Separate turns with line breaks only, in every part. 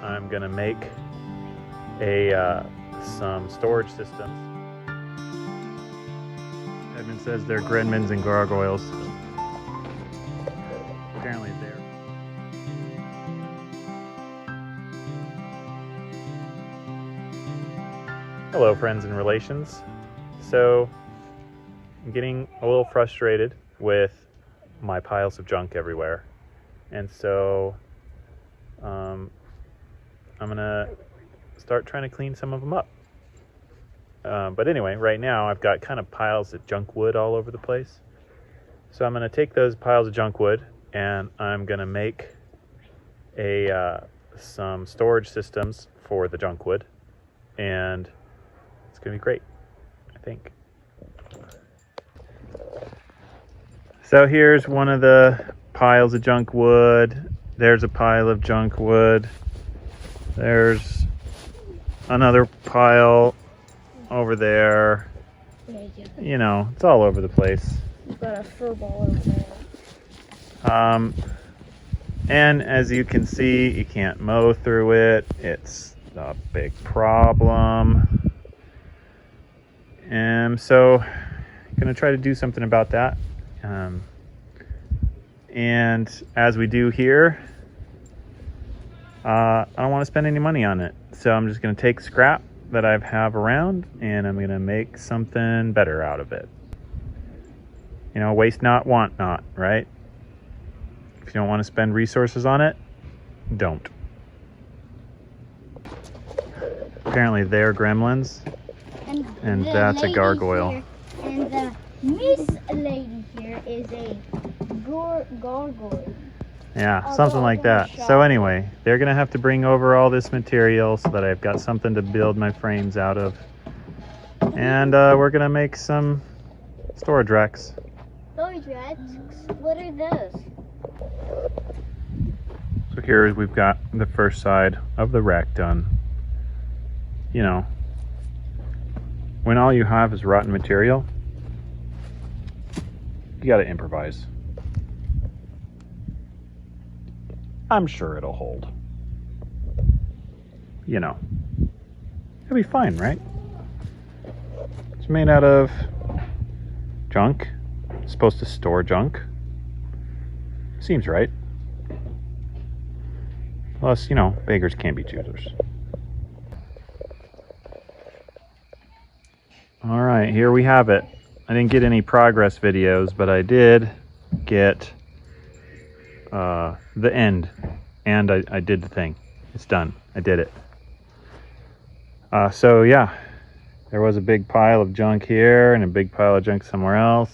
I'm gonna make some storage systems. Edmund says they're Gremlins and gargoyles. Apparently they're. Hello, friends and relations. So I'm getting a little frustrated with my piles of junk everywhere, and so I'm gonna start trying to clean some of them up. But anyway, right now I've got kind of piles of junk wood all over the place. So I'm gonna take those piles of junk wood and I'm gonna make some storage systems for the junk wood, and it's gonna be great, I think. So here's one of the piles of junk wood. There's a pile of junk wood. There's another pile over there. You know, it's all over the place.
You've got a fur ball over there.
And as you can see, you can't mow through it. It's a big problem. And so I'm gonna try to do something about that. And as we do here, I don't want to spend any money on it. So I'm just gonna take scrap that I have around and I'm gonna make something better out of it. You know, waste not, want not, right? If you don't want to spend resources on it, don't. Apparently they're gremlins, and that's a gargoyle.
Here, and the Miss Lady here is a gargoyle.
Yeah, something like that. So anyway, they're gonna have to bring over all this material so that I've got something to build my frames out of. And we're gonna make some storage racks.
Storage racks? What are those?
So here we've got the first side of the rack done. You know, when all you have is rotten material, you gotta improvise. I'm sure it'll hold. You know, it'll be fine, right? It's made out of junk. It's supposed to store junk. Seems right. Plus, you know, beggars can't be choosers. All right, here we have it. I didn't get any progress videos, but I did get the end, and I did the thing. It's done. I did it. So yeah, there was a big pile of junk here and a big pile of junk somewhere else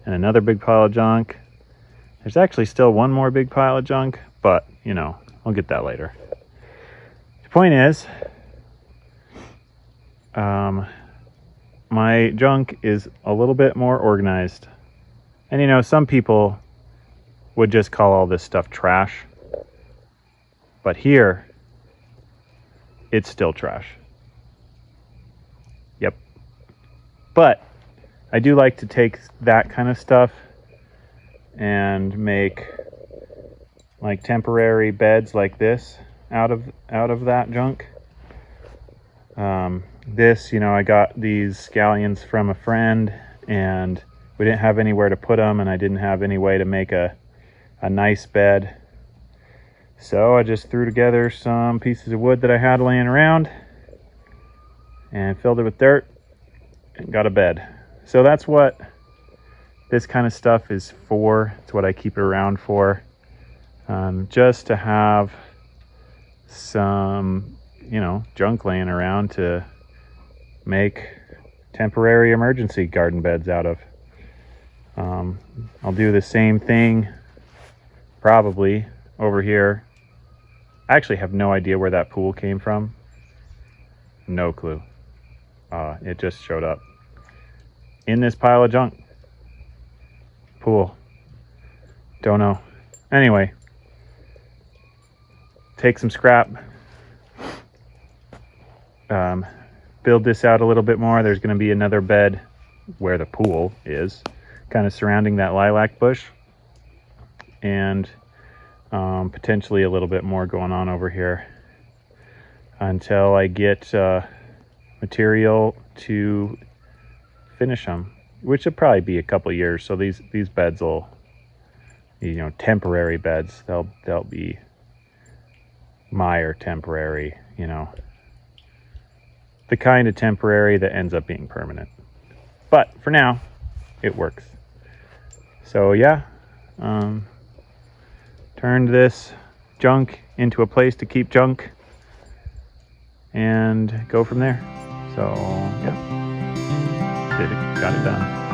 and another big pile of junk. There's actually still one more big pile of junk, but you know, I'll get that later. The point is, my junk is a little bit more organized. And you know, some people would just call all this stuff trash. But here, it's still trash. Yep. But I do like to take that kind of stuff and make like temporary beds like this out of that junk. This, you know, I got these scallions from a friend and we didn't have anywhere to put them, and I didn't have any way to make a nice bed. So I just threw together some pieces of wood that I had laying around and filled it with dirt and got a bed. So that's what this kind of stuff is for. It's what I keep it around for. Just to have some, you know, junk laying around to make temporary emergency garden beds out of. I'll do the same thing probably over here. I actually have no idea where that pool came from. No clue. It just showed up in this pile of junk. Pool. Don't know. Anyway, take some scrap. Build this out a little bit more. There's going to be another bed where the pool is, kind of surrounding that lilac bush, and potentially a little bit more going on over here. until I get material to finish them, which will probably be a couple years. So these beds will, temporary beds. They'll be Meyer temporary, the kind of temporary that ends up being permanent. But for now, it works. So yeah, turned this junk into a place to keep junk and go from there. So yeah, got it done.